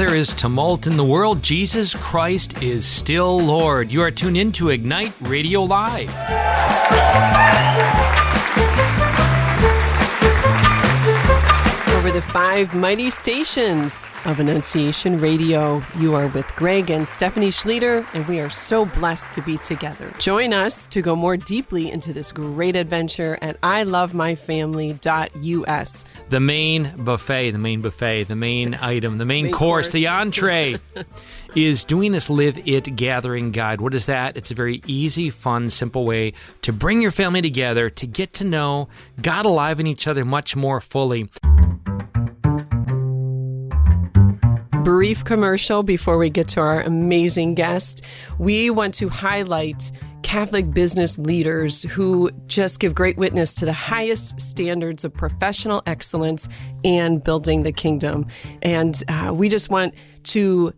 there is tumult in the world, Jesus Christ is still Lord. You are tuned in to Ignite Radio Live. Over the 5 mighty stations of Annunciation Radio, you are with Greg and Stephanie Schlueter, and we are so blessed to be together. Join us to go more deeply into this great adventure at ilovemyfamily.us. The main buffet, the main item, the main course, the entree is doing this Live It Gathering Guide. What is that? It's a very easy, fun, simple way to bring your family together to get to know God alive in each other much more fully. Brief commercial before we get to our amazing guest. We want to highlight Catholic business leaders who just give great witness to the highest standards of professional excellence and building the kingdom. And we just want to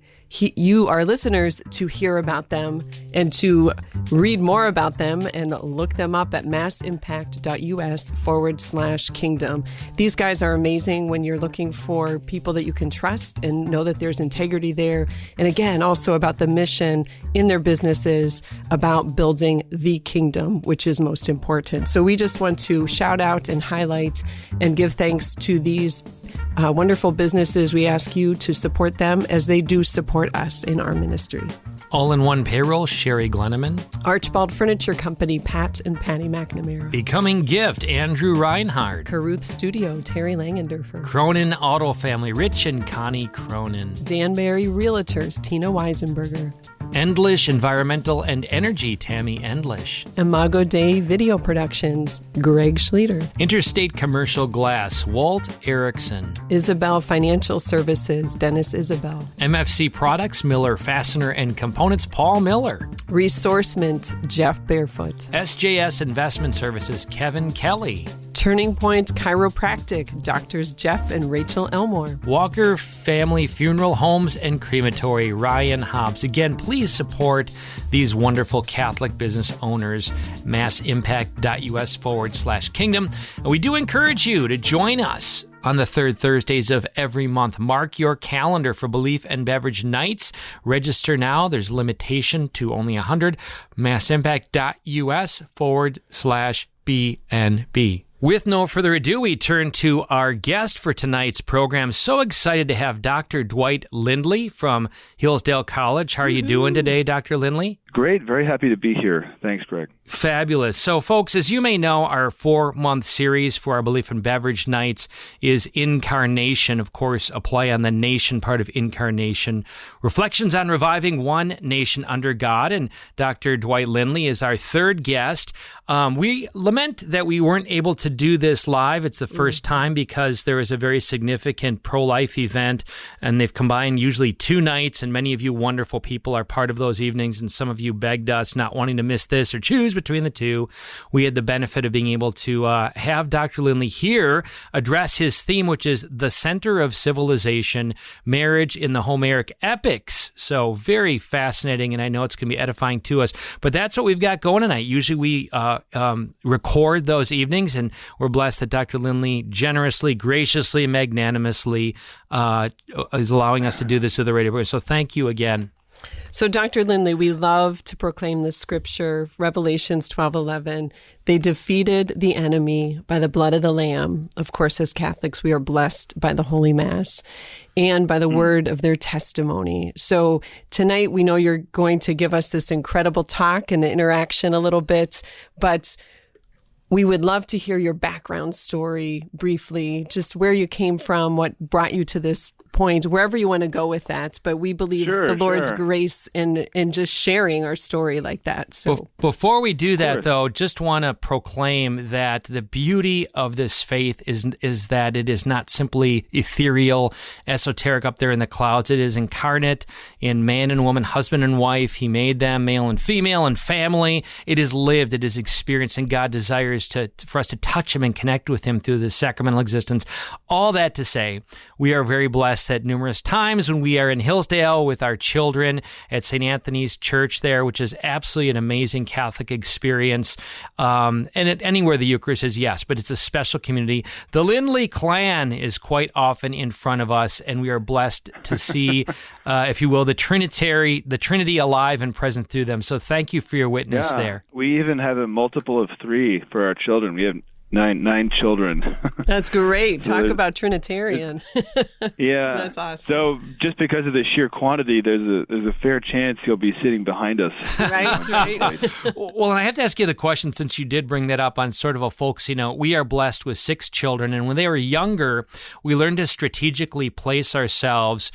you, our listeners, to hear about them and to read more about them and look them up at massimpact.us/kingdom. These guys are amazing when you're looking for people that you can trust and know that there's integrity there. And again, also about the mission in their businesses about building the kingdom, which is most important. So we just want to shout out and highlight and give thanks to these wonderful businesses. We ask you to support them as they do support us in our ministry. All-in-One Payroll, Sheri Glenaman. Archbold Furniture Company, Pat and Patti McNamara. Becoming Gift, Andrew Reinhardt. Caruth Studio, Terry Langendorfer. Cronin Auto Family, Rich and Connie Cronin. Danbury Realtors, Tina Weisenberger. Endlish Environmental and Energy, Tammy Endlish. Imago Dei Video Productions, Greg Schlueter. Interstate Commercial Glass, Walt Erickson. Isabel Financial Services, Dennis Isabel. MFC Products, Miller Fastener and Components, Paul Miller. Resourcement, Jeff Barefoot. SJS Investment Services, Kevin Kelly. Turning Point Chiropractic, Doctors Jeff and Rachel Elmore. Walker Family Funeral Homes and Crematory, Ryan Hobbs. Again, please support these wonderful Catholic business owners, massimpact.us/kingdom. And we do encourage you to join us on the third Thursdays of every month. Mark your calendar for Belief and Beverage Nights. Register now. There's limitation to only 100. massimpact.us/BNB. With no further ado, we turn to our guest for tonight's program. So excited to have Dr. Dwight Lindley from Hillsdale College. How are you doing today, Dr. Lindley? Great. Very happy to be here. Thanks, Greg. Fabulous. So, folks, as you may know, our 4-month series for our Belief and Beverage Nights is Incarnation. Of course, a play on the nation part of Incarnation. Reflections on reviving one nation under God. And Dr. Dwight Lindley is our third guest. We lament that we weren't able to do this live. It's the first time because there is a very significant pro-life event, and they've combined usually 2 nights, and many of you wonderful people are part of those evenings, and some of you begged us not wanting to miss this or choose between the two. We had the benefit of being able to have Dr. Lindley here address his theme, which is the center of civilization, marriage in the Homeric epics. So very fascinating, and I know it's going to be edifying to us. But that's what we've got going tonight. Usually we record those evenings, and we're blessed that Dr. Lindley generously, graciously, magnanimously is allowing us to do this to the radio. So thank you again. So, Dr. Lindley, we love to proclaim the scripture, Revelations 12:11. They defeated the enemy by the blood of the Lamb. Of course, as Catholics, we are blessed by the Holy Mass and by the word of their testimony. So tonight, we know you're going to give us this incredible talk and interaction a little bit, but we would love to hear your background story briefly, just where you came from, what brought you to this point, wherever you want to go with that. But we believe the Lord's grace in just sharing our story like that. So before we do that, though, just want to proclaim that the beauty of this faith is that it is not simply ethereal, esoteric up there in the clouds. It is incarnate in man and woman, husband and wife. He made them male and female and family. It is lived. It is experienced, and God desires for us to touch Him and connect with Him through this sacramental existence. All that to say, we are very blessed at numerous times when we are in Hillsdale with our children at St. Anthony's Church there, which is absolutely an amazing Catholic experience. And anywhere the Eucharist is, yes, but it's a special community. The Lindley clan is quite often in front of us, and we are blessed to see, if you will, the Trinity alive and present through them. So thank you for your witness there. We even have a multiple of 3 for our children. We have nine children. That's great. Talk about Trinitarian. Yeah. That's awesome. So just because of the sheer quantity, there's a fair chance you'll be sitting behind us. Right. Well, and I have to ask you the question, since you did bring that up on sort of a folksy note. We are blessed with 6 children, and when they were younger, we learned to strategically place ourselves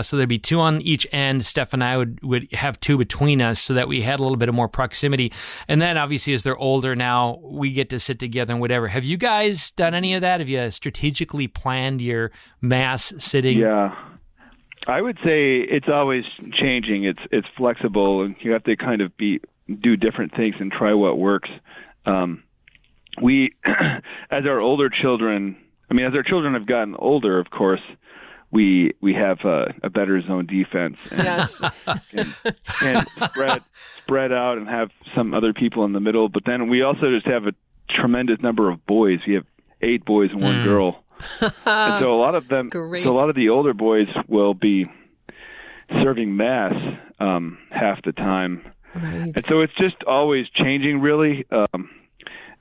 so there'd be 2 on each end. Steph and I would have 2 between us so that we had a little bit of more proximity. And then obviously as they're older now, we get to sit together and whatever. Have you guys done any of that? Have you strategically planned your mass sitting? Yeah. I would say it's always changing. It's flexible, and you have to kind of do different things and try what works. We, as our children have gotten older, of course, we have a better zone defense. And, Yes. and spread out and have some other people in the middle. But then we also just have a tremendous number of boys. We have 8 boys and 1 girl. And so a lot of the older boys will be serving mass half the time. Right. And so it's just always changing, really.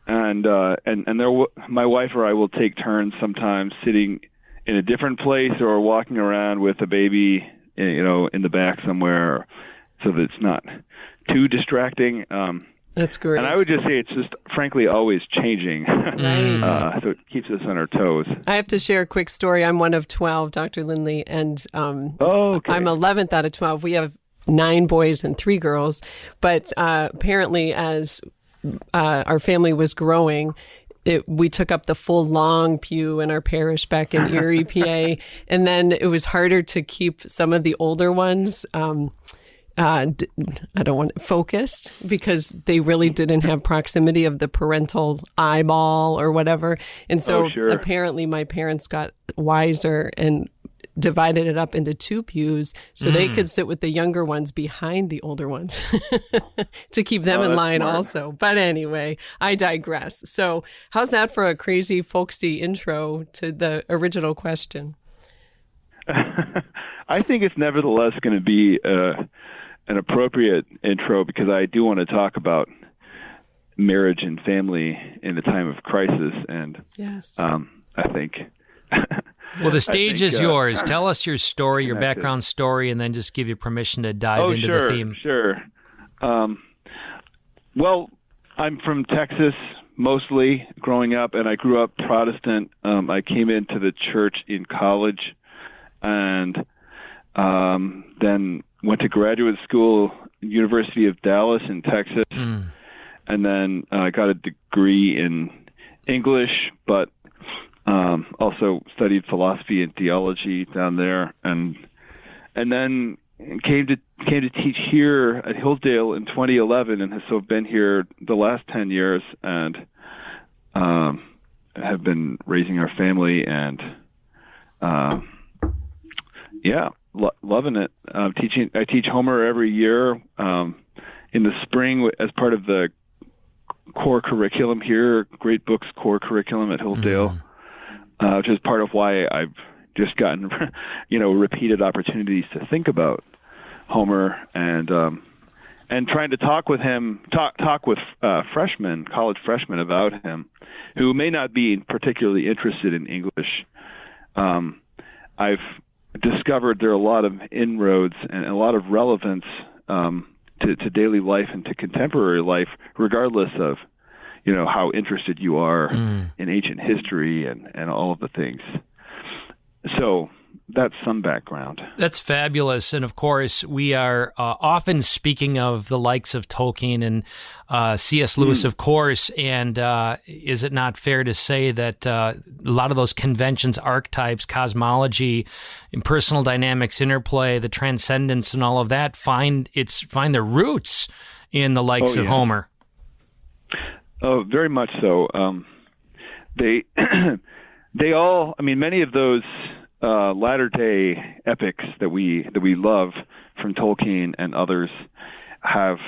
My wife or I will take turns sometimes sitting in a different place or walking around with a baby, in the back somewhere, so that it's not too distracting. That's great. And I would just say it's just, frankly, always changing. Right. So it keeps us on our toes. I have to share a quick story. I'm one of 12, Dr. Lindley, and okay. I'm 11th out of 12. We have 9 boys and 3 girls. But apparently, as our family was growing, we took up the full long pew in our parish back in Erie, PA. And then it was harder to keep some of the older ones focused, because they really didn't have proximity of the parental eyeball or whatever. And so apparently my parents got wiser and divided it up into 2 pews so they could sit with the younger ones behind the older ones to keep them in line also. But anyway, I digress. So how's that for a crazy folksy intro to the original question? I think it's nevertheless going to be an appropriate intro, because I do want to talk about marriage and family in a time of crisis. And yes, I think... Well, the stage is yours. Tell us your story, your background story, and then just give you permission to dive into the theme. Sure. Well, I'm from Texas mostly growing up, and I grew up Protestant. I came into the church in college, and then went to graduate school, University of Dallas in Texas, and then I got a degree in English, but also studied philosophy and theology down there, and then came to teach here at Hillsdale in 2011, and have so been here the last 10 years, and have been raising our family, and loving it. I teach Homer every year in the spring as part of the core curriculum here, Great Books core curriculum at Hillsdale. Which is part of why I've just gotten, repeated opportunities to think about Homer, and trying to talk with him, talk with freshmen, college freshmen, about him, who may not be particularly interested in English. I've discovered there are a lot of inroads and a lot of relevance to daily life and to contemporary life, regardless of how interested you are in ancient history and all of the things. So that's some background. That's fabulous. And of course, we are often speaking of the likes of Tolkien and C.S. Lewis, of course. And is it not fair to say that a lot of those conventions, archetypes, cosmology, impersonal dynamics, interplay, the transcendence and all of that find their roots in the likes of Homer? Oh, very much so. They all, many of those latter-day epics that we love from Tolkien and others have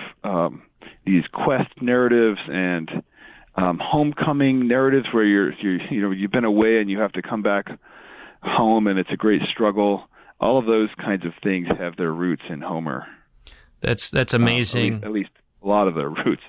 these quest narratives and homecoming narratives where you've been away and you have to come back home, and it's a great struggle. All of those kinds of things have their roots in Homer. That's amazing. At least a lot of their roots.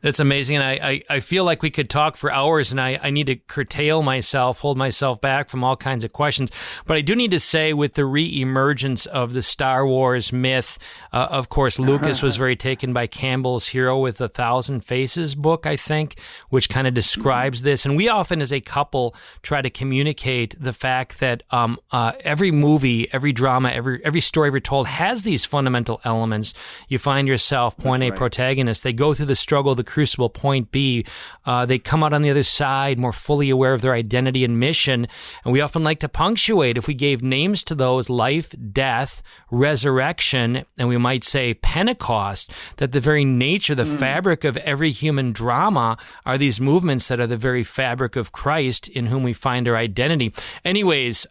That's amazing, and I feel like we could talk for hours, and I need to curtail myself, hold myself back from all kinds of questions. But I do need to say, with the re-emergence of the Star Wars myth, of course, Lucas was very taken by Campbell's Hero with 1,000 Faces book, I think, which kind of describes this. And we often, as a couple, try to communicate the fact that every movie, every drama, every story ever told has these fundamental elements. You find yourself, point A protagonist, they go through the struggle, the crucible, point B. They come out on the other side more fully aware of their identity and mission. And we often like to punctuate, if we gave names to those, life, death, resurrection, and we might say Pentecost, that the very nature, the fabric of every human drama are these movements that are the very fabric of Christ, in whom we find our identity. Anyways,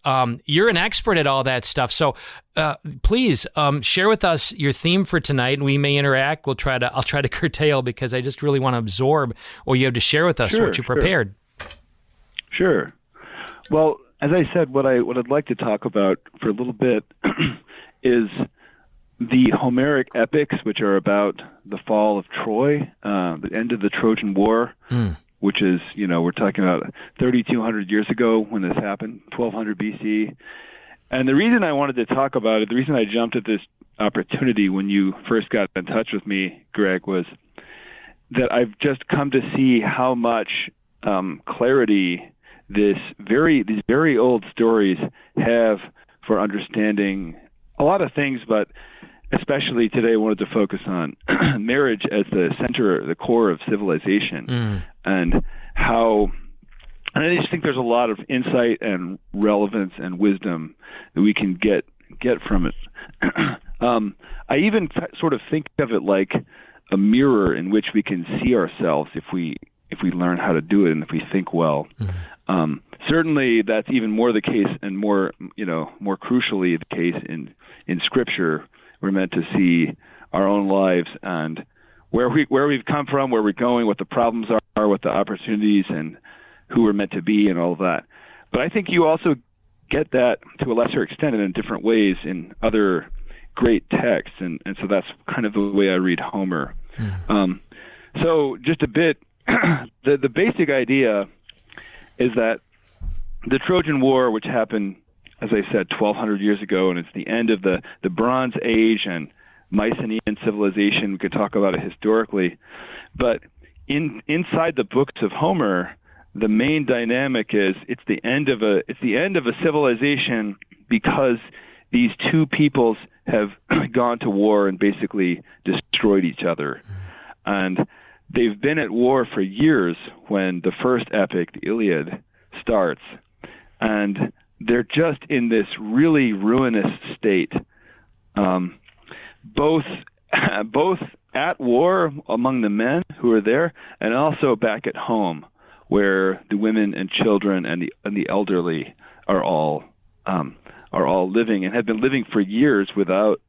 you're an expert at all that stuff. So please share with us your theme for tonight, and we may interact. I'll try to curtail, because I just really want to absorb what you have to share with us, what you prepared. Sure. Well, as I said, what I'd like to talk about for a little bit is the Homeric epics, which are about the fall of Troy, the end of the Trojan War, which is, we're talking about 3,200 years ago when this happened, 1200 BC. And the reason I wanted to talk about it, the reason I jumped at this opportunity when you first got in touch with me, Greg, was that I've just come to see how much clarity these very old stories have for understanding a lot of things, but especially today I wanted to focus on marriage as the center, the core of civilization, and how. And I just think there's a lot of insight and relevance and wisdom that we can get from it. I even sort of think of it like a mirror in which we can see ourselves if we learn how to do it and if we think well. Certainly, that's even more the case, and more crucially the case in Scripture. We're meant to see our own lives and where we've come from, where we're going, what the problems are, what the opportunities, and who we're meant to be, and all of that. But I think you also get that to a lesser extent and in different ways in other great texts, and so that's kind of the way I read Homer. So just a bit, the basic idea is that the Trojan War, which happened, as I said, 1,200 years ago, and it's the end of the Bronze Age and Mycenaean civilization. We could talk about it historically, but inside the books of Homer, the main dynamic is it's the end of a civilization, because these two peoples have gone to war and basically destroyed each other. And they've been at war for years when the first epic, the Iliad, starts. And they're just in this really ruinous state, both at war among the men who are there, and also back at home, where the women and children and the elderly are all living, and have been living for years without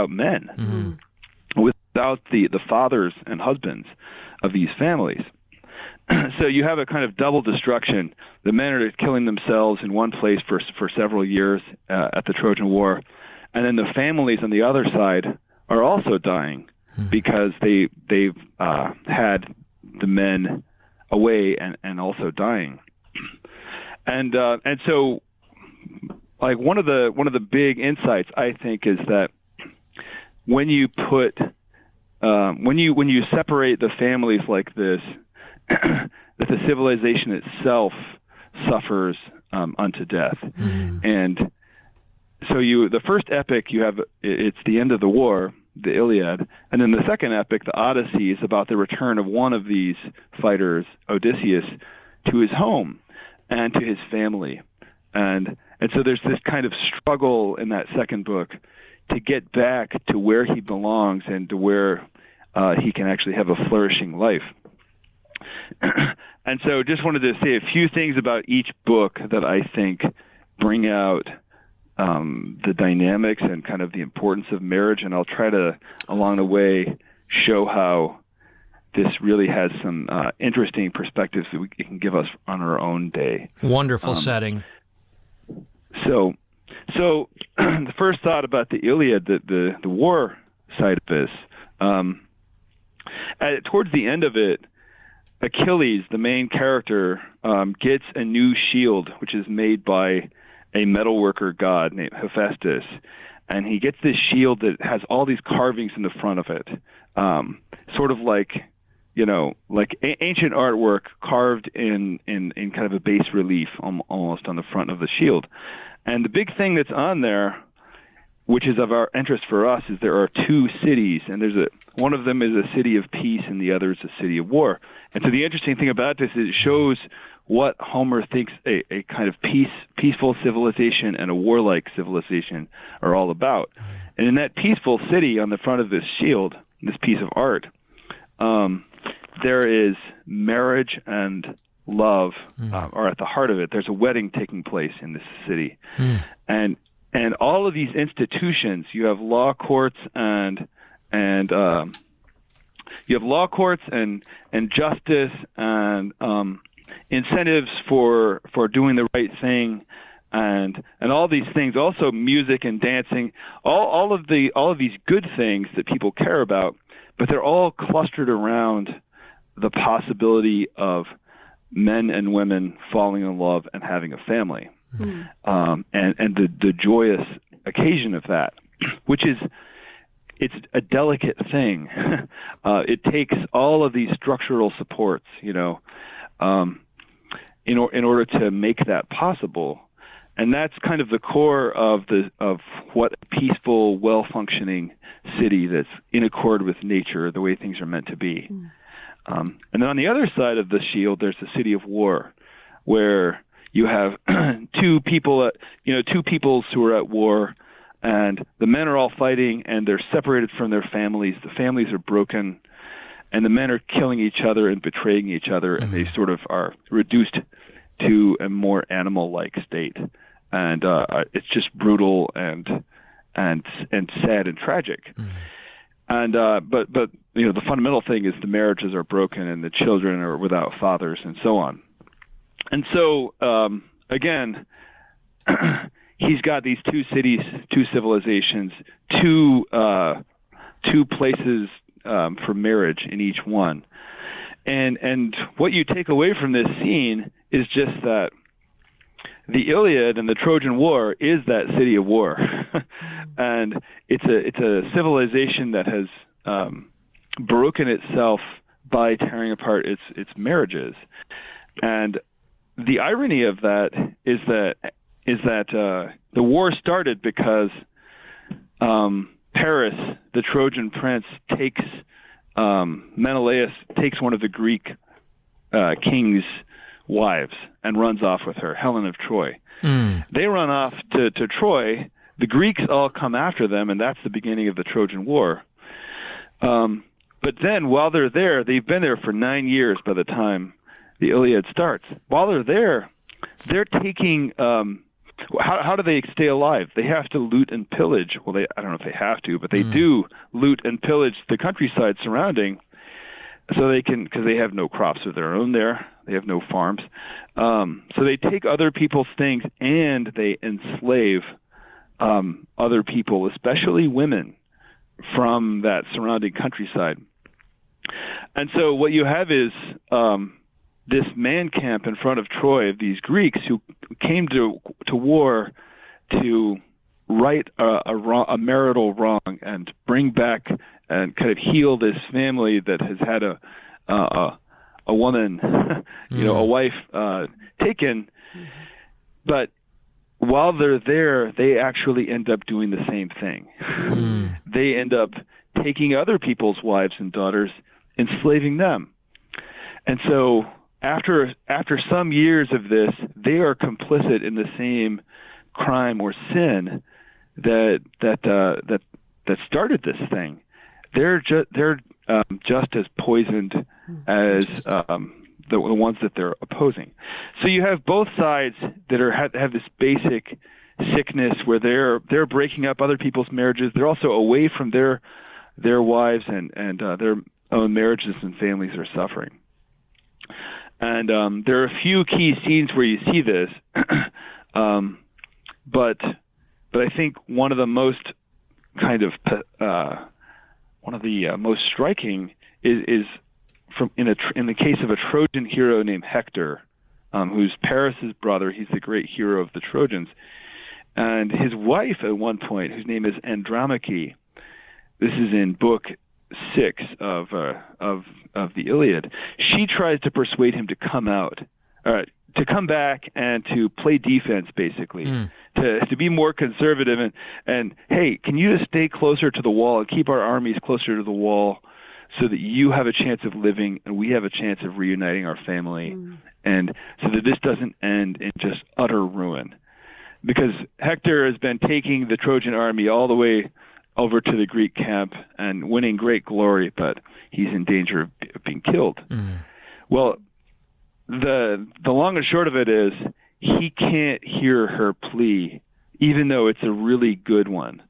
men, without the fathers and husbands of these families. So you have a kind of double destruction. The men are killing themselves in one place for several years at the Trojan War, and then the families on the other side are also dying because they've had the men away and also dying. And so, like, one of the big insights, I think, is that when you put when you separate the families like this, that the civilization itself suffers unto death. And so the first epic you have, it's the end of the war, the Iliad, and then the second epic, the Odyssey, is about the return of one of these fighters, Odysseus, to his home and to his family. And so there's this kind of struggle in that second book to get back to where he belongs and to where he can actually have a flourishing life. And so just wanted to say a few things about each book that I think bring out the dynamics and kind of the importance of marriage, and I'll try to, along the way, show how this really has some interesting perspectives that it can give us on our own day. Wonderful setting. So the first thought about the Iliad, the war side of this, towards the end of it, Achilles, the main character, gets a new shield, which is made by a metalworker god named Hephaestus, and he gets this shield that has all these carvings in the front of it, sort of like ancient artwork carved in kind of a bas relief, almost on the front of the shield. And the big thing that's on there, which is of our interest for us, is there are two cities, and one of them is a city of peace, and the other is a city of war. And so the interesting thing about this is it shows what Homer thinks a kind of peaceful civilization and a warlike civilization are all about. And in that peaceful city, on the front of this shield, this piece of art, there is marriage and love are at the heart of it. There's a wedding taking place in this city, and all of these institutions. You have law courts and justice and incentives for doing the right thing, and all these things. Also, music and dancing. All of these good things that people care about, but they're all clustered around the possibility of men and women falling in love and having a family, and the joyous occasion of that, which it's a delicate thing. It takes all of these structural supports, in order to make that possible, and that's kind of the core of what a peaceful, well-functioning city that's in accord with nature, the way things are meant to be. And then on the other side of the shield, there's the city of war, where you have two peoples who are at war, and the men are all fighting, and they're separated from their families. The families are broken, and the men are killing each other and betraying each other, and they sort of are reduced to a more animal-like state. And it's just brutal and sad and tragic. And but the fundamental thing is the marriages are broken and the children are without fathers and so on. And so again, he's got these two cities, two civilizations, two places for marriage in each one. And what you take away from this scene is just that the Iliad and the Trojan War is that city of war, and it's a civilization that has broken itself by tearing apart its marriages. And the irony of that is that the war started because Paris, the Trojan prince, Menelaus takes one of the Greek king's wives and runs off with her, Helen of Troy. They run off to Troy. The Greeks all come after them, and that's the beginning of the Trojan War. But then while they're there, they've been there for 9 years by the time the Iliad starts. While they're there, they're taking... how do they stay alive? They have to loot and pillage. Well, I don't know if they have to, but they do loot and pillage the countryside surrounding, so they can, because they have no crops of their own there. They have no farms. So they take other people's things and they enslave other people, especially women, from that surrounding countryside. And so what you have is this man camp in front of Troy of these Greeks who came to war to right a marital wrong and bring back and kind of heal this family that has had a woman, a wife taken. But while they're there, they actually end up doing the same thing. They end up taking other people's wives and daughters, enslaving them. And so after some years of this, they are complicit in the same crime or sin that started this thing. They're just as poisoned as the ones that they're opposing. So you have both sides have this basic sickness where they're breaking up other people's marriages. They're also away from their wives, and their own marriages and families are suffering. And there are a few key scenes where you see this, but I think one of the most most striking is from in the case of a Trojan hero named Hector, who's Paris's brother. He's the great hero of the Trojans, and his wife at one point, whose name is Andromache. This is in book 6 of the Iliad. She tries to persuade him to come back and to play defense, basically, to be more conservative, and hey, can you just stay closer to the wall and keep our armies closer to the wall so that you have a chance of living and we have a chance of reuniting our family, and so that this doesn't end in just utter ruin. Because Hector has been taking the Trojan army all the way over to the Greek camp and winning great glory, but he's in danger of being killed. Well, the long and short of it is he can't hear her plea, even though it's a really good one.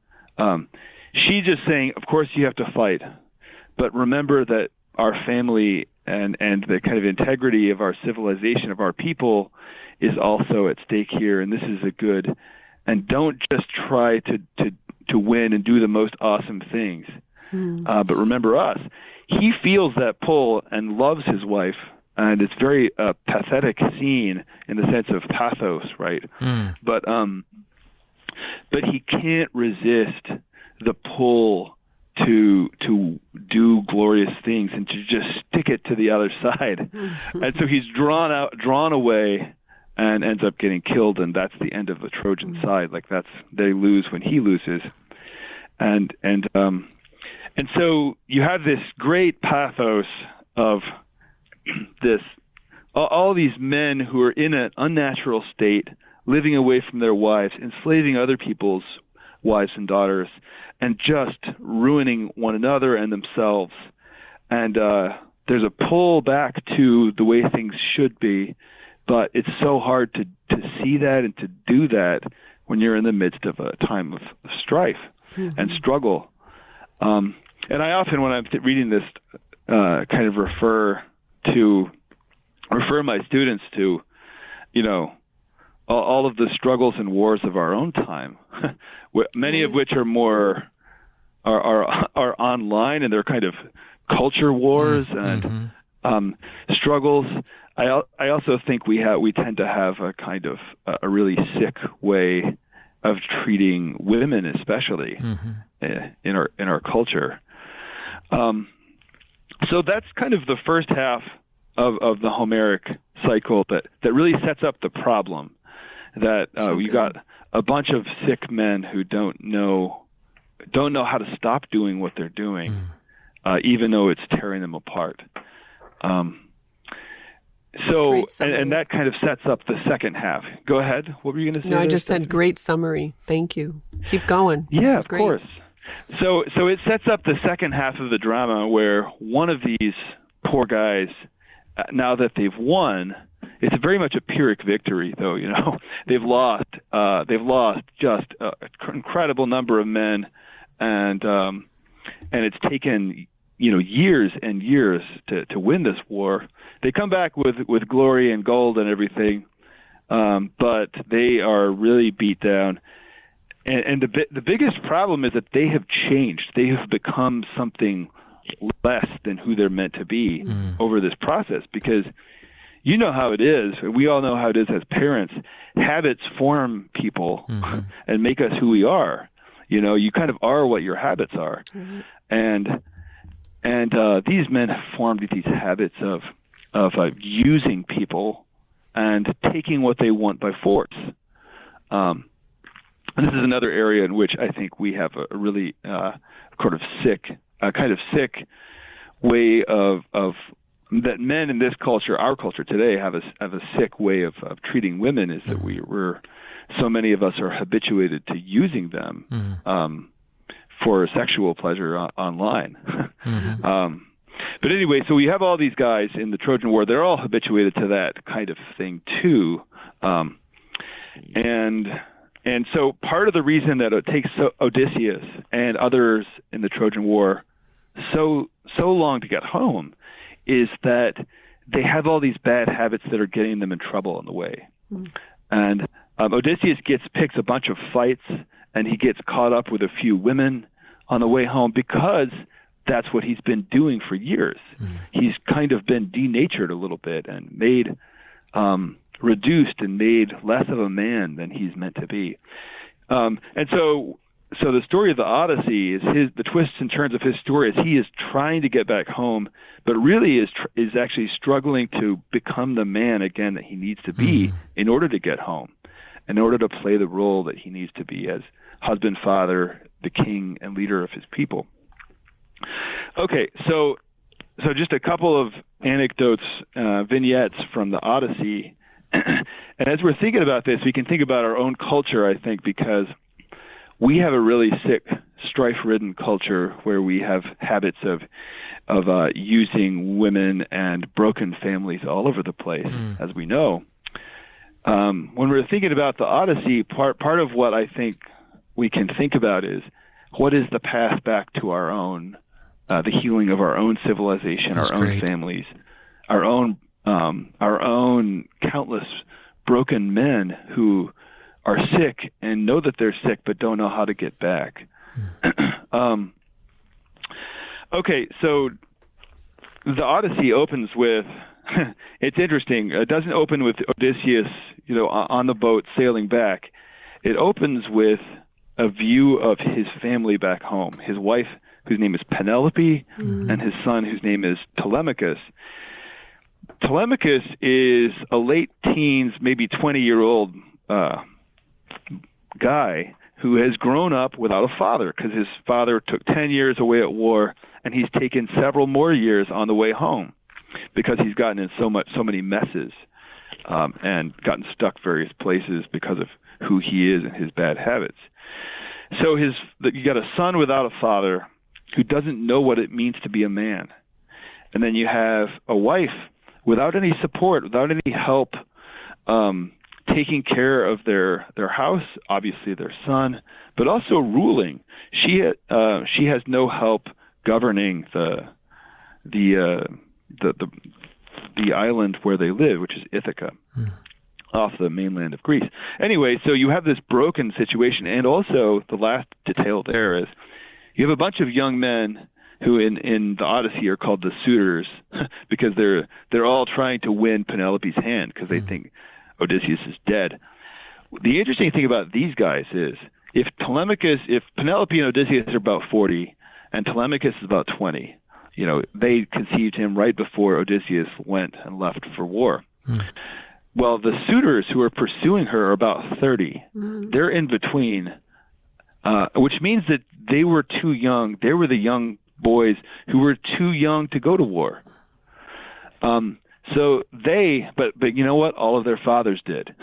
She's just saying, of course you have to fight, but remember that our family and the kind of integrity of our civilization, of our people, is also at stake here, and this is a good. And don't just try to win and do the most awesome things, but remember us. He feels that pull and loves his wife, and it's very pathetic scene in the sense of pathos, right? But he can't resist the pull to do glorious things and to just stick it to the other side. And so he's drawn away, and ends up getting killed, and that's the end of the Trojan side. Like they lose when he loses, and so you have this great pathos of this all these men who are in an unnatural state, living away from their wives, enslaving other people's wives and daughters, and just ruining one another and themselves. And there's a pull back to the way things should be. But it's so hard to see that and to do that when you're in the midst of a time of strife and struggle. And I often, when I'm reading this, kind of refer my students to, all of the struggles and wars of our own time, many of which are online, and they're kind of culture wars and struggles. I also think we tend to have a kind of a really sick way of treating women, especially in our culture. So that's kind of the first half of the Homeric cycle that really sets up the problem that we got a bunch of sick men who don't know how to stop doing what they're doing, even though it's tearing them apart. So, and that kind of sets up the second half. Go ahead. What were you going to say? No, I just said great summary. Thank you. Keep going. Yeah, of course. So it sets up the second half of the drama where one of these poor guys, now that they've won, it's very much a Pyrrhic victory, though. They've lost just an incredible number of men, and it's taken years and years to win this war. They come back with glory and gold and everything, but they are really beat down. And the biggest problem is that they have changed. They have become something less than who they're meant to be over this process, because you know how it is. We all know how it is as parents. Habits form people and make us who we are. You kind of are what your habits are. And these men have formed these habits of using people and taking what they want by force. And this is another area in which I think we have a really kind of sick way of that men in this culture, our culture today, have a sick way of treating women, is that we're so many of us are habituated to using them for sexual pleasure online. But anyway, so we have all these guys in the Trojan War. They're all habituated to that kind of thing too. And so part of the reason that it takes Odysseus and others in the Trojan War so long to get home is that they have all these bad habits that are getting them in trouble on the way. And Odysseus picks a bunch of fights, and he gets caught up with a few women on the way home because that's what he's been doing for years. He's kind of been denatured a little bit and made reduced and made less of a man than he's meant to be. And so the story of the Odyssey is the twists and turns of his story is he is trying to get back home, but really is actually struggling to become the man again that he needs to be in order to get home, in order to play the role that he needs to be as husband, father, the king, and leader of his people. Okay, so just a couple of anecdotes, vignettes from the Odyssey. And as we're thinking about this, we can think about our own culture, I think, because we have a really sick, strife-ridden culture where we have habits of using women and broken families all over the place, as we know. When we're thinking about the Odyssey, part of what I think we can think about is what is the path back to our own, the healing of our own civilization, our own families, our own countless broken men who are sick and know that they're sick but don't know how to get back. Okay, so the Odyssey opens with, it's interesting, it doesn't open with Odysseus, on the boat sailing back. It opens with a view of his family back home, his wife, whose name is Penelope, and his son, whose name is Telemachus. Telemachus is a late teens, maybe 20-year-old guy who has grown up without a father because his father took 10 years away at war, and he's taken several more years on the way home because he's gotten in so many messes and gotten stuck various places because of who he is and his bad habits. So you got a son without a father who doesn't know what it means to be a man. And then you have a wife without any support, without any help, taking care of their house, obviously their son, but also ruling. She has no help governing the island where they live, which is Ithaca, off the mainland of Greece. Anyway, so you have this broken situation, and also the last detail there is you have a bunch of young men who in the Odyssey are called the suitors because they're all trying to win Penelope's hand because they think Odysseus is dead. The interesting thing about these guys is if Penelope and Odysseus are about 40 and Telemachus is about 20, they conceived him right before Odysseus went and left for war. Well, the suitors who are pursuing her are about 30. They're in between, which means that they were too young. They were the young boys who were too young to go to war. So but you know what? All of their fathers did.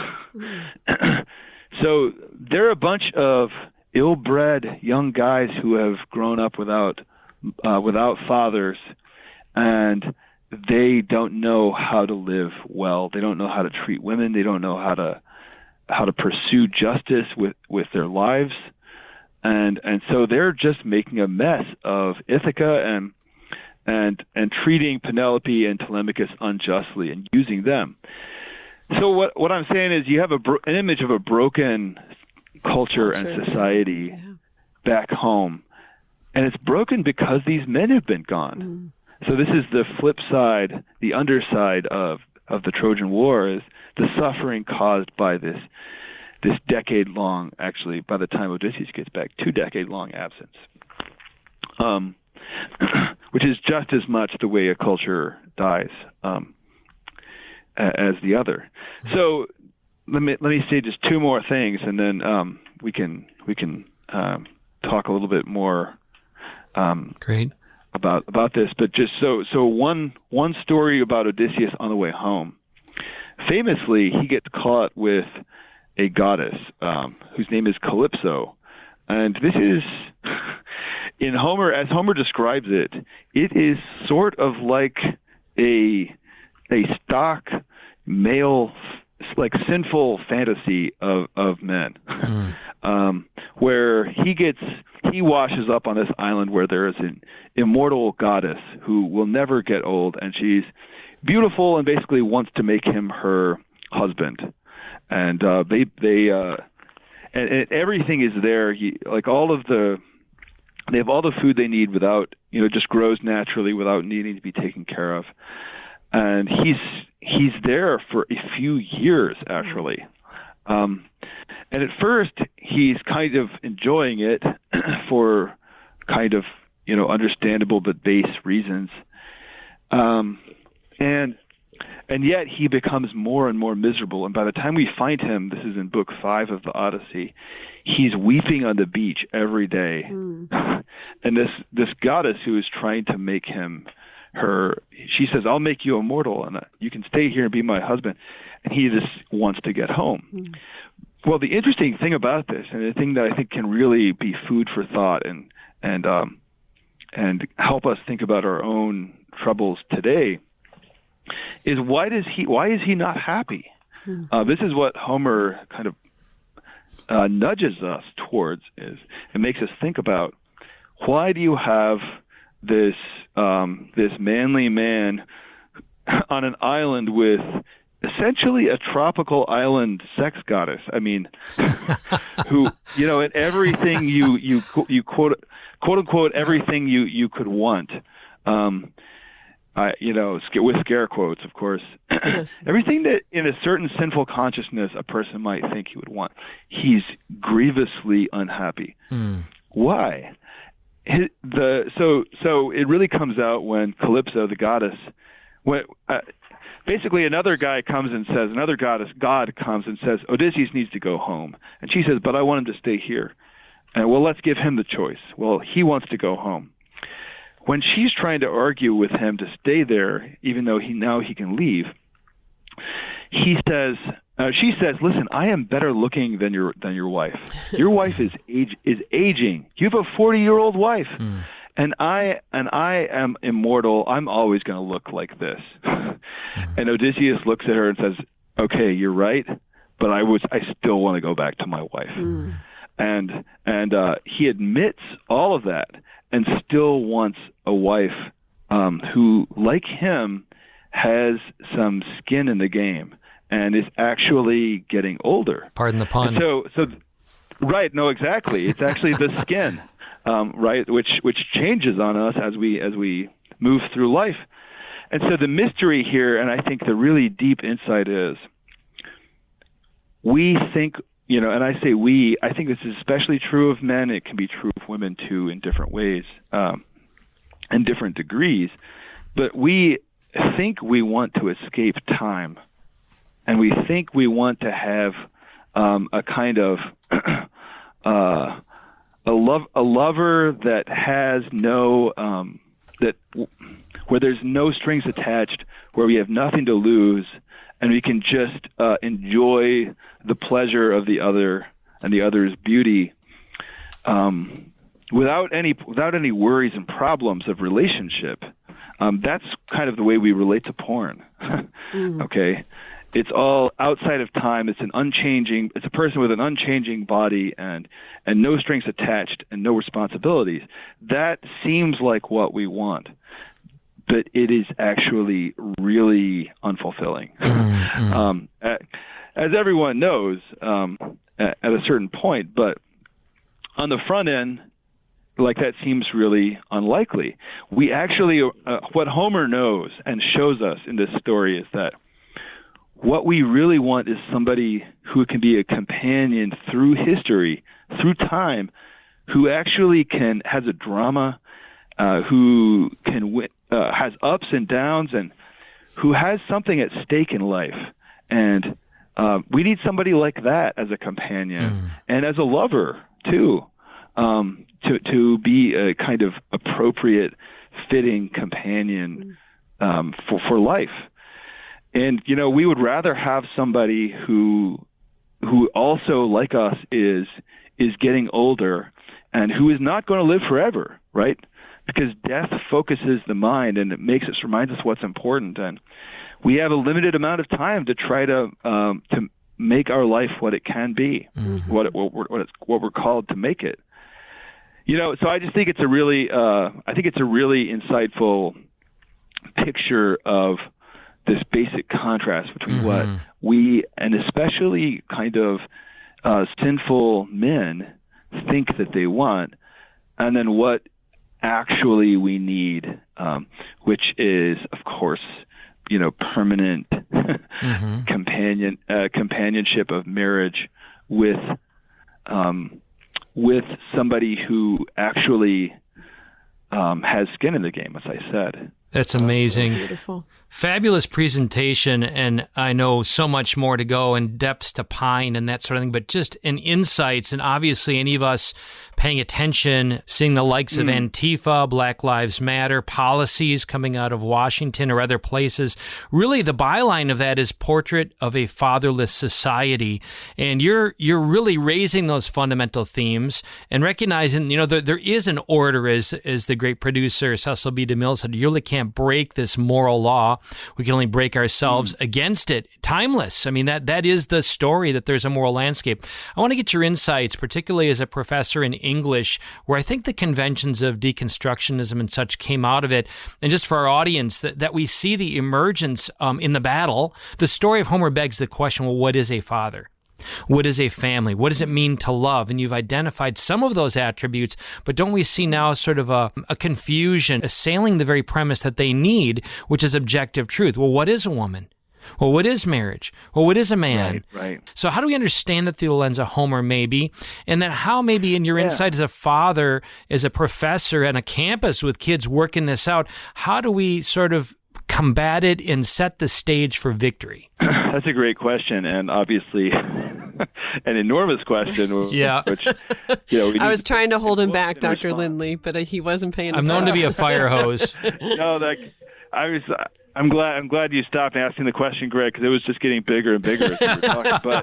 So they're a bunch of ill-bred young guys who have grown up without fathers, and they don't know how to live well. They don't know how to treat women. They don't know how to pursue justice with their lives, and so they're just making a mess of Ithaca and treating Penelope and Telemachus unjustly and using them. So what I'm saying is you have an image of a broken culture and society back home, and it's broken because these men have been gone. So this is the flip side, the underside of the Trojan War is the suffering caused by this decade-long, actually, by the time Odysseus gets back, 2-decade-long absence. Which is just as much the way a culture dies as the other. So let me say just two more things, and then we can talk a little bit more. Great. About this, but just so one story about Odysseus on the way home. Famously, he gets caught with a goddess whose name is Calypso, and this is in Homer, as Homer describes it, it is sort of like a stock male like sinful fantasy of men, where he washes up on this island where there is an immortal goddess who will never get old, and she's beautiful and basically wants to make him her husband. And and everything is there. They have all the food they need without, just grows naturally without needing to be taken care of. And he's there for a few years, actually. And at first, he's kind of enjoying it for kind of, understandable but base reasons. And yet he becomes more and more miserable. And by the time we find him, this is in Book 5 of the Odyssey, he's weeping on the beach every day. And this goddess who is trying to make him she says, I'll make you immortal, and you can stay here and be my husband. And he just wants to get home. Well, the interesting thing about this, and the thing that I think can really be food for thought and help us think about our own troubles today, is why is he not happy? This is what Homer kind of nudges us towards. It makes us think about, why do you have this manly man on an island with essentially a tropical island sex goddess? I mean, who, in everything you quote unquote everything you could want. With scare quotes, of course. Yes. Everything that in a certain sinful consciousness a person might think he would want. He's grievously unhappy. Why? So it really comes out when Calypso, the goddess, basically another God comes and says, Odysseus needs to go home. And she says, but I want him to stay here. And well, let's give him the choice. Well, he wants to go home. When she's trying to argue with him to stay there, even though he can leave, she says, listen, I am better looking than your wife. Your wife is aging. You have a 40-year-old wife. And I am immortal. I'm always going to look like this. And Odysseus looks at her and says, okay, you're right, but I still want to go back to my wife. And he admits all of that and still wants a wife who, like him, has some skin in the game and is actually getting older. Pardon the pun. And so right, no, exactly. It's actually the skin, right, which changes on us as we move through life. And so the mystery here, and I think the really deep insight is, we think, and I say we, I think this is especially true of men. It can be true of women too in different ways, in different degrees. But we think we want to escape time, and we think we want to have a kind of a lover that has no where there's no strings attached, where we have nothing to lose, and we can just enjoy the pleasure of the other and the other's beauty, without any worries and problems of relationship. That's kind of the way we relate to porn. Okay, it's all outside of time. It's a person with an unchanging body and no strings attached and no responsibilities. That seems like what we want, but it is actually really unfulfilling. As everyone knows, at a certain point, but on the front end, like, that seems really unlikely. We actually, what Homer knows and shows us in this story is that what we really want is somebody who can be a companion through history, through time, who actually has a drama, who can has ups and downs, and who has something at stake in life. And we need somebody like that as a companion and as a lover too, to be a kind of appropriate, fitting companion for life. And we would rather have somebody who also, like us, is getting older and who is not going to live forever, right? Because death focuses the mind and it reminds us what's important. And we have a limited amount of time to try to make our life what it can be, what we're called to make it. So I just think it's a really insightful picture of this basic contrast between what we, and especially kind of sinful men, think that they want, and then what actually we need, which is, of course, permanent companionship of marriage with somebody who actually has skin in the game, as I said. That's amazing. So beautiful. Fabulous presentation, and I know so much more to go and depths to pine and that sort of thing, but just in insights, and obviously any of us paying attention, seeing the likes of Antifa, Black Lives Matter, policies coming out of Washington or other places. Really, the byline of that is Portrait of a Fatherless Society, and you're really raising those fundamental themes and recognizing, there is an order, as the great producer Cecil B. DeMille said. You really can't break this moral law. We can only break ourselves against it. Timeless. I mean, that is the story, that there's a moral landscape. I want to get your insights, particularly as a professor in English, where I think the conventions of deconstructionism and such came out of it. And just for our audience, that we see the emergence in the battle. The story of Homer begs the question, well, what is a father? What is a family? What does it mean to love? And you've identified some of those attributes, but don't we see now sort of a confusion assailing the very premise that they need, which is objective truth? Well, what is a woman? Well, what is marriage? Well, what is a man? Right. So how do we understand that through the lens of Homer, maybe? And then how, maybe in your insight as a father, as a professor on a campus with kids working this out, how do we sort of combat it and set the stage for victory? That's a great question, and obviously an enormous question. Yeah. Which, I was trying to hold him back, Dr. Lindley, but he wasn't paying attention. I'm known to be a fire hose. No, I'm glad you stopped asking the question, Greg, because it was just getting bigger and bigger as we were talking.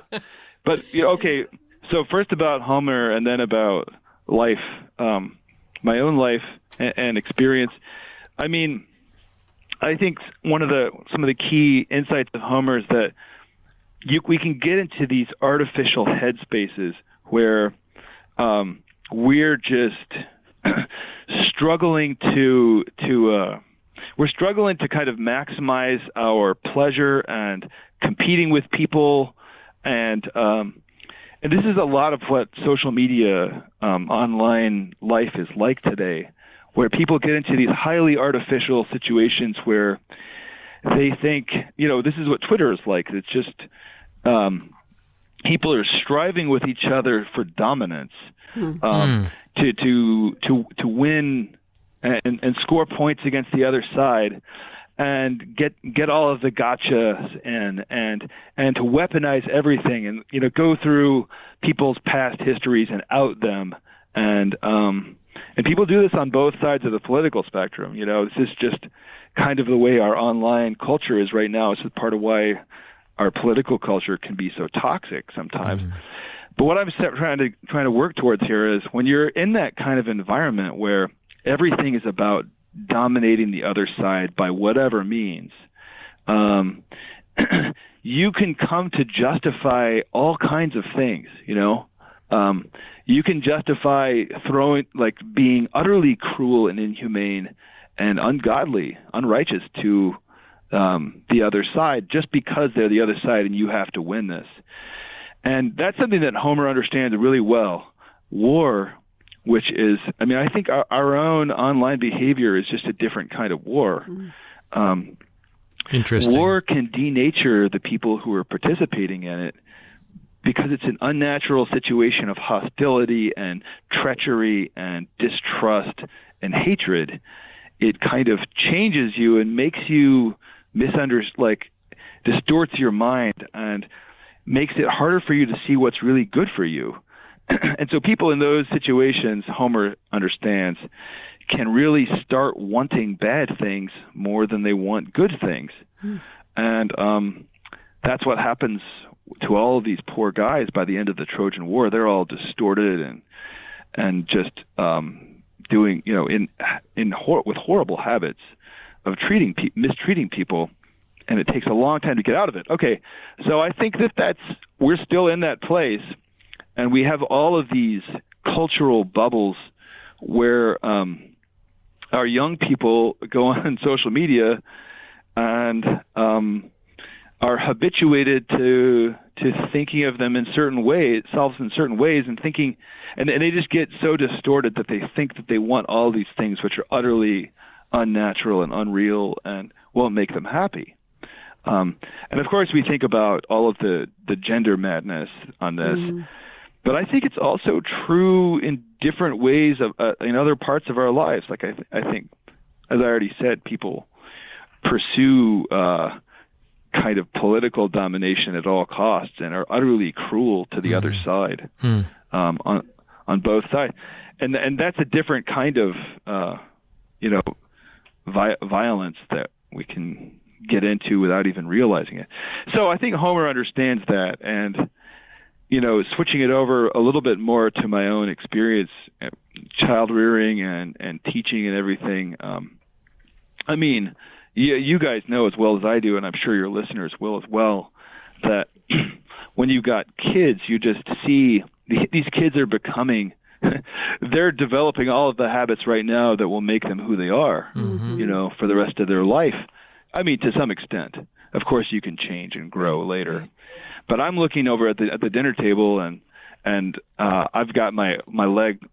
But okay. So first about Homer, and then about life, my own life and experience. I mean, I think some of the key insights of Homer is that we can get into these artificial headspaces where we're just struggling to kind of maximize our pleasure and competing with people, and this is a lot of what social media, online life is like today, where people get into these highly artificial situations where they think, this is what Twitter is like. It's just people are striving with each other for dominance, to win and score points against the other side, and get all of the gotchas and to weaponize everything, and go through people's past histories and out them, and people do this on both sides of the political spectrum. This is just kind of the way our online culture is right now. It's just part of why our political culture can be so toxic sometimes. But what I'm trying to work towards here is, when you're in that kind of environment where everything is about dominating the other side by whatever means, you can come to justify all kinds of things. You can justify being utterly cruel and inhumane and ungodly, unrighteous to the other side, just because they're the other side and you have to win this. And that's something that Homer understands really well. War, which is, I think our own online behavior is just a different kind of war. Interesting. War can denature the people who are participating in it, because it's an unnatural situation of hostility and treachery and distrust and hatred. It kind of changes you and makes you distorts your mind and makes it harder for you to see what's really good for you. And so people in those situations, Homer understands, can really start wanting bad things more than they want good things. And that's what happens to all of these poor guys by the end of the Trojan War. They're all distorted and just doing, with horrible habits of mistreating people, it takes a long time to get out of it. Okay, so I think we're still in that place, and we have all of these cultural bubbles where our young people go on social media and are habituated to thinking of them in certain ways, selves in certain ways, and thinking, and they just get so distorted that they think that they want all these things which are utterly unnatural and unreal and won't make them happy. And of course, we think about all of the gender madness on this, but I think it's also true in different ways in other parts of our lives. Like I think, as I already said, people pursue kind of political domination at all costs and are utterly cruel to the other side on both sides, and that's a different kind of violence that we can get into without even realizing it. So I think Homer understands that, and switching it over a little bit more to my own experience, child rearing and teaching and everything. I mean, you guys know as well as I do, and I'm sure your listeners will as well, that when you've got kids, you just see these kids are becoming, they're developing all of the habits right now that will make them who they are, for the rest of their life. I mean, to some extent. Of course, you can change and grow later. But I'm looking over at the dinner table, and I've got my leg,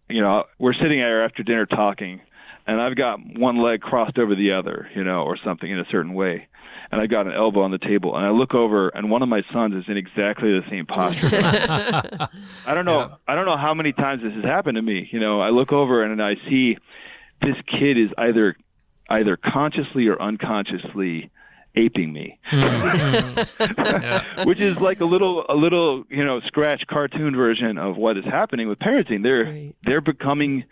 we're sitting there after dinner talking, and I've got one leg crossed over the other, or something in a certain way. And I've got an elbow on the table, and I look over, and one of my sons is in exactly the same posture. I don't know how many times this has happened to me. I look over and I see this kid is either consciously or unconsciously aping me, which is like a little scratch cartoon version of what is happening with parenting. They're becoming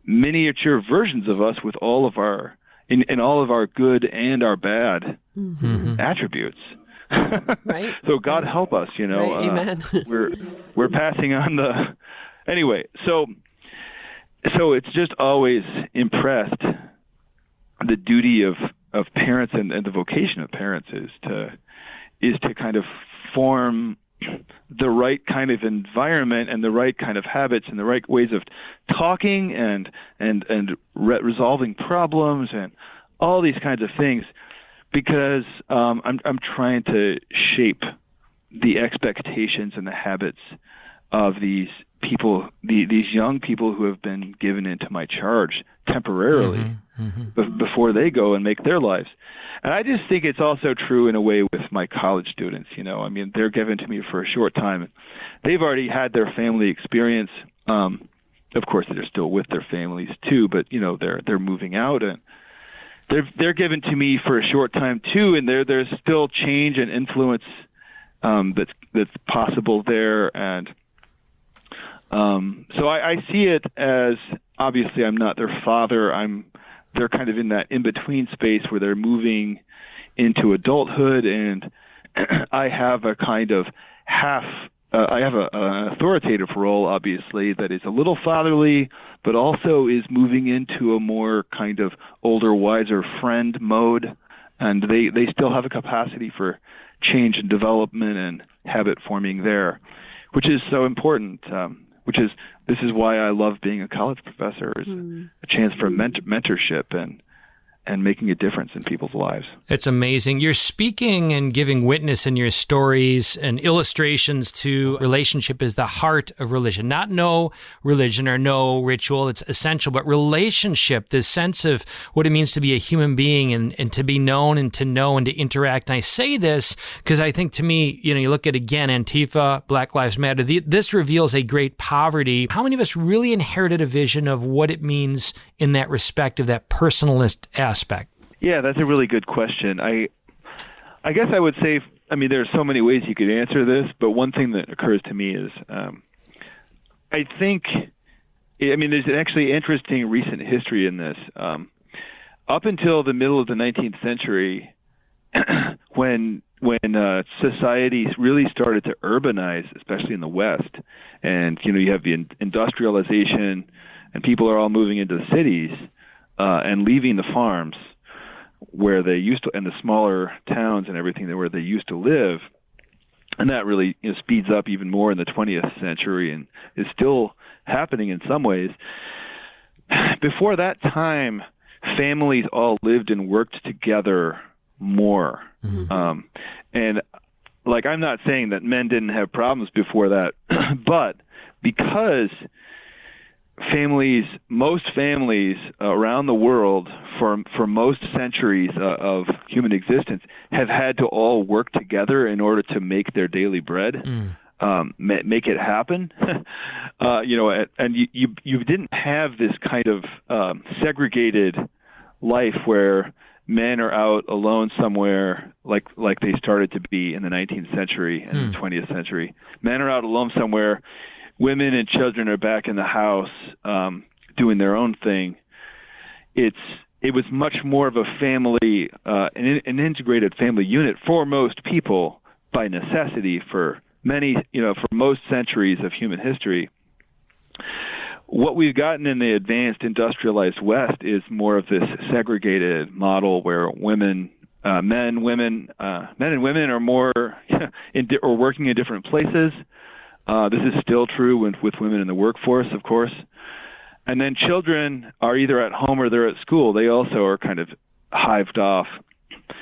miniature versions of us with all of our in all of our good and our bad attributes. Right. So God help us, Right. Amen. we're passing on the anyway. So it's just always impressed. The duty of parents and the vocation of parents is to kind of form the right kind of environment and the right kind of habits and the right ways of talking and resolving problems and all these kinds of things, because I'm trying to shape the expectations and the habits of these people, these young people who have been given into my charge temporarily before they go and make their lives. And I just think it's also true in a way with my college students. I mean, they're given to me for a short time. They've already had their family experience. Of course, they're still with their families too, but they're moving out, and they're given to me for a short time too. And there's still change and influence that's possible there. And so I see it as, obviously I'm not their father. They're kind of in that in-between space where they're moving into adulthood, and I have a kind of I have an authoritative role, obviously, that is a little fatherly, but also is moving into a more kind of older, wiser friend mode, and they still have a capacity for change and development and habit forming there, which is so important. This is why I love being a college professor, is a chance for mentorship and making a difference in people's lives. It's amazing. You're speaking and giving witness in your stories and illustrations to relationship is the heart of religion. Not no religion or no ritual, it's essential, but relationship, this sense of what it means to be a human being and to be known and to know and to interact. And I say this because I think, to me, you look at, again, Antifa, Black Lives Matter, this reveals a great poverty. How many of us really inherited a vision of what it means in that respect of that personalist aspect? Yeah, that's a really good question. I guess I would say, there are so many ways you could answer this, but one thing that occurs to me is, I think, there's an actually interesting recent history in this. Up until the middle of the 19th century, when society really started to urbanize, especially in the West, and you have the industrialization, and people are all moving into the cities and leaving the farms. where they used to, and the smaller towns and everything where they used to live. And that really speeds up even more in the 20th century and is still happening in some ways. Before that time, families all lived and worked together more. Mm-hmm. And like, I'm not saying that men didn't have problems before that, but because most families around the world for most centuries of human existence have had to all work together in order to make their daily bread, make it happen. And you didn't have this kind of segregated life where men are out alone somewhere like they started to be in the 19th century and the 20th century. Men are out alone somewhere. Women and children are back in the house doing their own thing. It was much more of a family, an integrated family unit for most people by necessity for most centuries of human history. What we've gotten in the advanced industrialized West is more of this segregated model where men and women are more or working in different places. This is still true with women in the workforce, of course. And then children are either at home or they're at school. They also are kind of hived off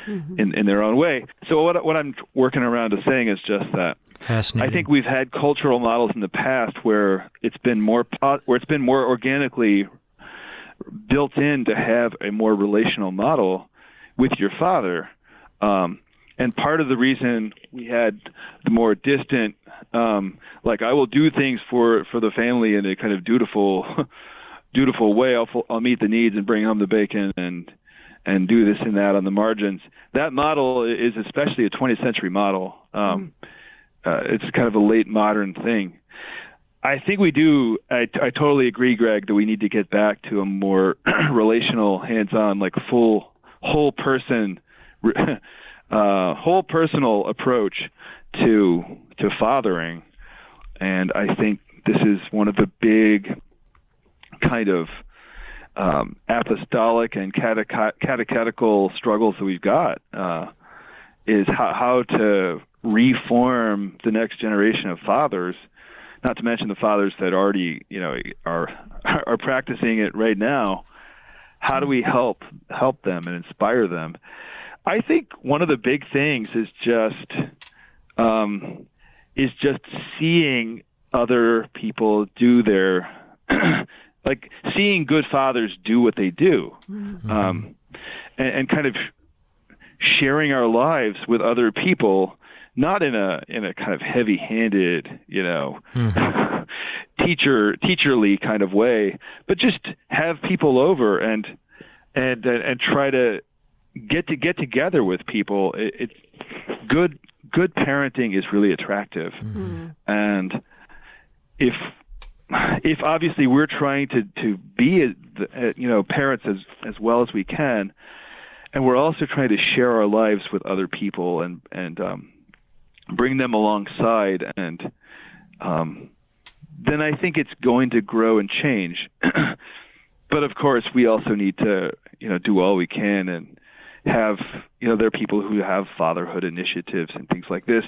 in their own way. So what I'm working around to saying is just that. Fascinating. I think we've had cultural models in the past where it's been more organically built in to have a more relational model with your father. And part of the reason we had the more distant, like I will do things for the family in a kind of dutiful way. I'll meet the needs and bring home the bacon and do this and that on the margins. That model is especially a 20th century model. It's kind of a late modern thing. I think we do. I totally agree, Greg, that we need to get back to a more relational, hands-on, like whole personal approach to fathering. And I think this is one of the big kind of apostolic and catechetical struggles that we've got, is how to reform the next generation of fathers, not to mention the fathers that already are practicing it right now. How do we help them and inspire them? I think one of the big things is just seeing other people do their like seeing good fathers do what they do, and kind of sharing our lives with other people, not in a kind of heavy-handed, teacherly kind of way, but just have people over and try to get together with people. It's good parenting is really attractive, and if obviously we're trying to be parents as well as we can, and we're also trying to share our lives with other people and bring them alongside, and then I think it's going to grow and change. But of course, we also need to do all we can and have there are people who have fatherhood initiatives and things like this,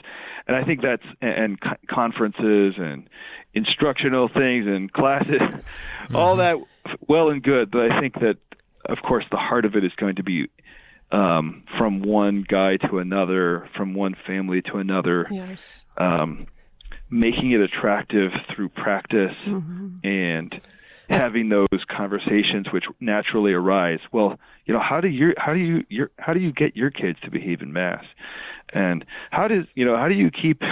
and I think that's and conferences and instructional things and classes, all that well and good. But I think that of course the heart of it is going to be from one guy to another, from one family to another. Yes. Making it attractive through practice and having those conversations which naturally arise. Well, how do you get your kids to behave in mass, and how do you keep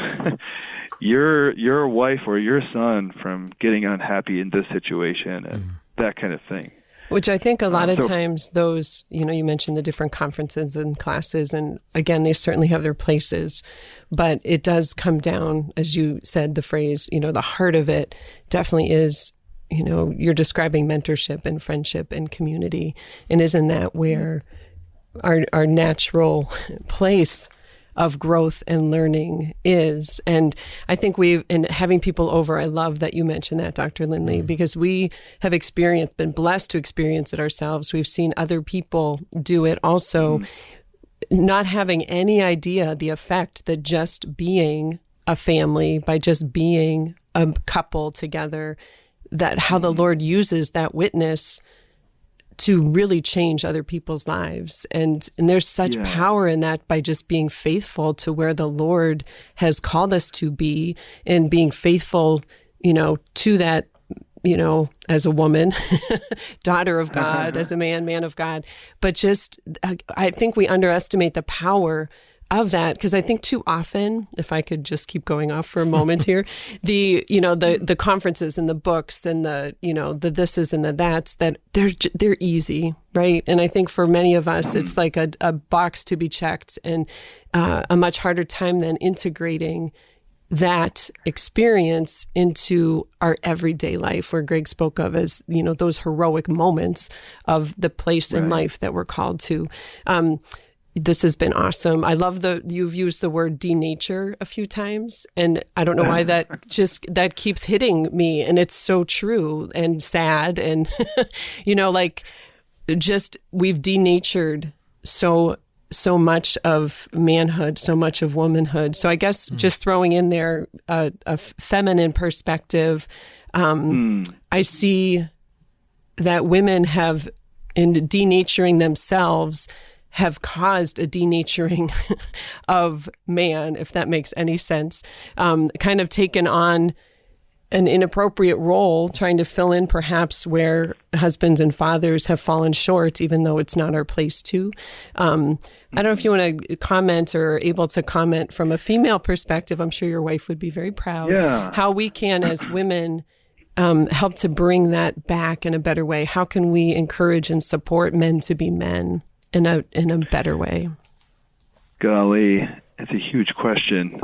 your wife or your son from getting unhappy in this situation and that kind of thing. Which I think a lot of times those, you mentioned the different conferences and classes, and again, they certainly have their places, but it does come down, as you said, the phrase, the heart of it definitely is, you're describing mentorship and friendship and community. And isn't that where our natural place of growth and learning is. And I think and having people over, I love that you mentioned that, Dr. Lindley, because we have been blessed to experience it ourselves. We've seen other people do it also, not having any idea the effect that just being a family, by just being a couple together, that how the Lord uses that witness to really change other people's lives. And there's such power in that, by just being faithful to where the Lord has called us to be, and being faithful, to that, as a woman, daughter of God, as a man of God. But just, I think we underestimate the power of that, because I think too often, if I could just keep going off for a moment here, the conferences and the books and the thises and the that's, that they're easy, right? And I think for many of us, it's like a box to be checked, and a much harder time than integrating that experience into our everyday life, where Greg spoke of as, those heroic moments of the place in life that we're called to. This has been awesome. I love you've used the word denature a few times, and I don't know why that keeps hitting me, and it's so true and sad, and we've denatured so much of manhood, so much of womanhood. So I guess just throwing in there a feminine perspective, I see that women have, in denaturing themselves, have caused a denaturing of man, if that makes any sense, kind of taken on an inappropriate role, trying to fill in perhaps where husbands and fathers have fallen short, even though it's not our place to. I don't know if you want to comment or are able to comment from a female perspective. I'm sure your wife would be very proud. Yeah. How we can, as women, help to bring that back in a better way. How can we encourage and support men to be men in a better way? Golly, it's a huge question.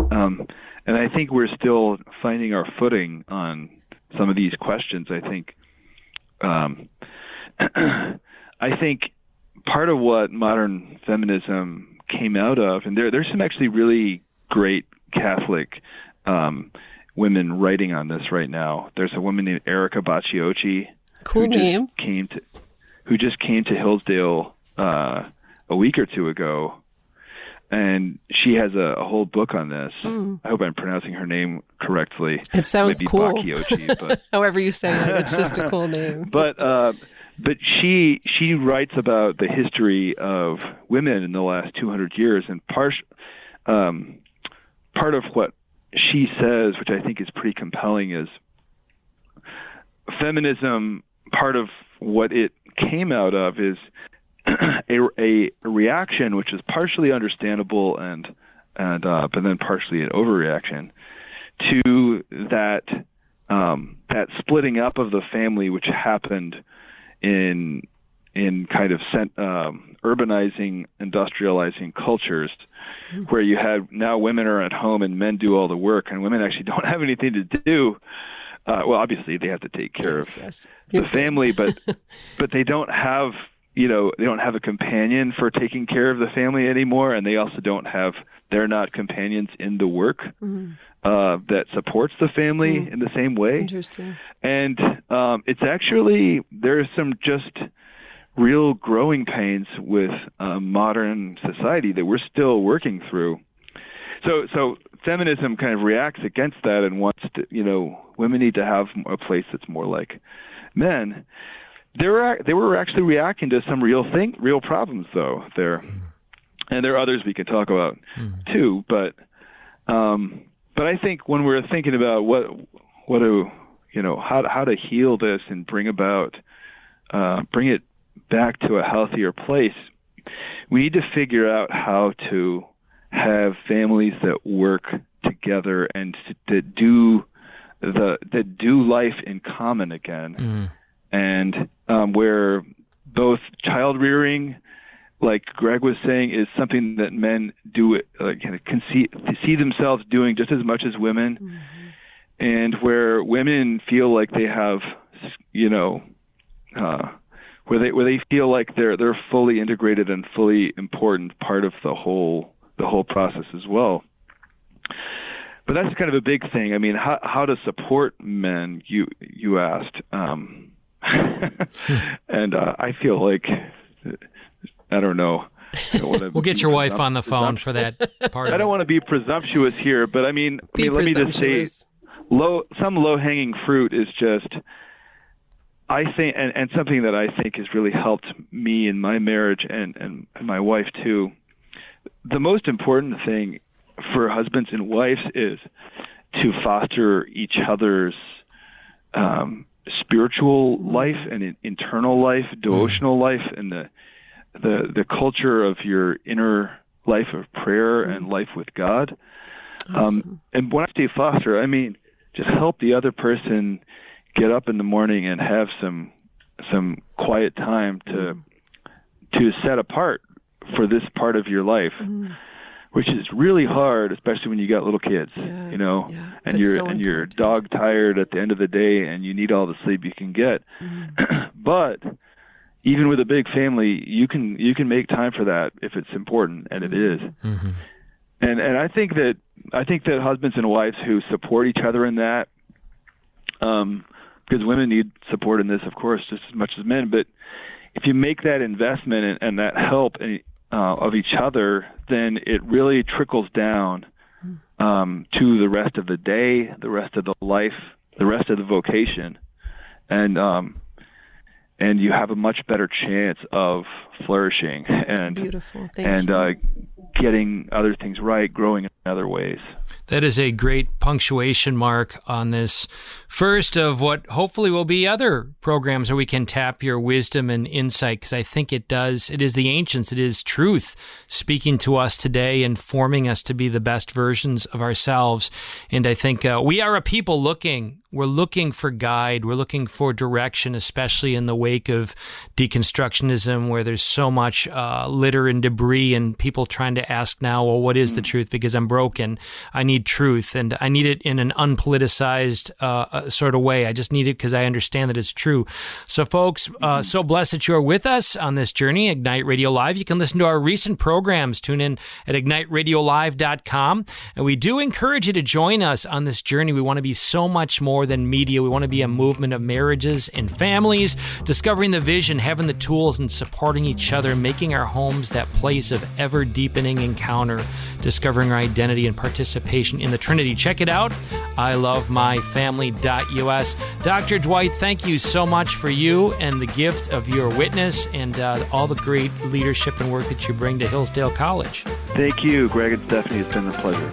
And I think we're still finding our footing on some of these questions. I think part of what modern feminism came out of, and there's some actually really great Catholic women writing on this right now. There's a woman named Erica Bacciocchi, who just came to Hillsdale a week or two ago, and she has a whole book on this. I hope I'm pronouncing her name correctly. It sounds maybe cool. Bacciocchi, but however you say it, it's just a cool name. But she writes about the history of women in the last 200 years, and part of what she says, which I think is pretty compelling, is feminism. Part of what it came out of is a reaction, which is partially understandable but then partially an overreaction to that splitting up of the family, which happened in kind of urbanizing, industrializing cultures, where you had now women are at home and men do all the work, and women actually don't have anything to do. Well, obviously they have to take care of the family, but they don't have. They don't have a companion for taking care of the family anymore, and they also they're not companions in the work that supports the family in the same way. Interesting. And it's actually, there's some just real growing pains with modern society that we're still working through. So feminism kind of reacts against that and wants to, women need to have a place that's more like men. They were actually reacting to some real problems though there, and there are others we can talk about too. But I think when we're thinking about how to heal this and bring it back to a healthier place, we need to figure out how to have families that work together and that do life in common again. And where both child rearing, like Greg was saying, is something that men do, can see themselves doing just as much as women, and where women feel like they have, where they feel like they're fully integrated and fully important part of the whole the whole process as well. But that's kind of a big thing. I mean, how to support men, you asked. And I feel like, I don't know. We'll get your wife on the phone for that part. I don't want to be presumptuous here, but I mean, let me just say, some low-hanging fruit is just, I think, and something that I think has really helped me in my marriage and my wife too. The most important thing for husbands and wives is to foster each other's spiritual life and internal life, devotional life, and the culture of your inner life of prayer and life with God. Awesome. And when I say foster, I mean just help the other person get up in the morning and have some quiet time to set apart for this part of your life. Which is really hard, especially when you got little kids, and you're dog tired at the end of the day, and you need all the sleep you can get. But even with a big family, you can make time for that if it's important, and it is. And I think that husbands and wives who support each other in that, because women need support in this, of course, just as much as men. But if you make that investment and that help of each other, then it really trickles down to the rest of the day, the rest of the life, the rest of the vocation, and you have a much better chance of flourishing and getting other things right, growing in other ways. That is a great punctuation mark on this first of what hopefully will be other programs where we can tap your wisdom and insight, because I think it does. It is the ancients. It is truth speaking to us today and forming us to be the best versions of ourselves. And I think we are a people we're looking for guide. We're looking for direction, especially in the wake of deconstructionism, where there's so much litter and debris and people trying to ask now, well, what is the truth? Because I'm broken. I need truth, and I need it in an unpoliticized sort of way. I just need it because I understand that it's true. So folks, so blessed that you're with us on this journey, Ignite Radio Live. You can listen to our recent programs. Tune in at igniteradiolive.com. And we do encourage you to join us on this journey. We want to be so much more than media. We want to be a movement of marriages and families, discovering the vision, having the tools, and supporting each other, making our homes that place of ever-deepening encounter, discovering our identity and participation in the Trinity. Check it out, ilovemyfamily.us. Dr. Dwight, thank you so much for you and the gift of your witness and all the great leadership and work that you bring to Hillsdale College. Thank you, Greg and Stephanie. It's been a pleasure.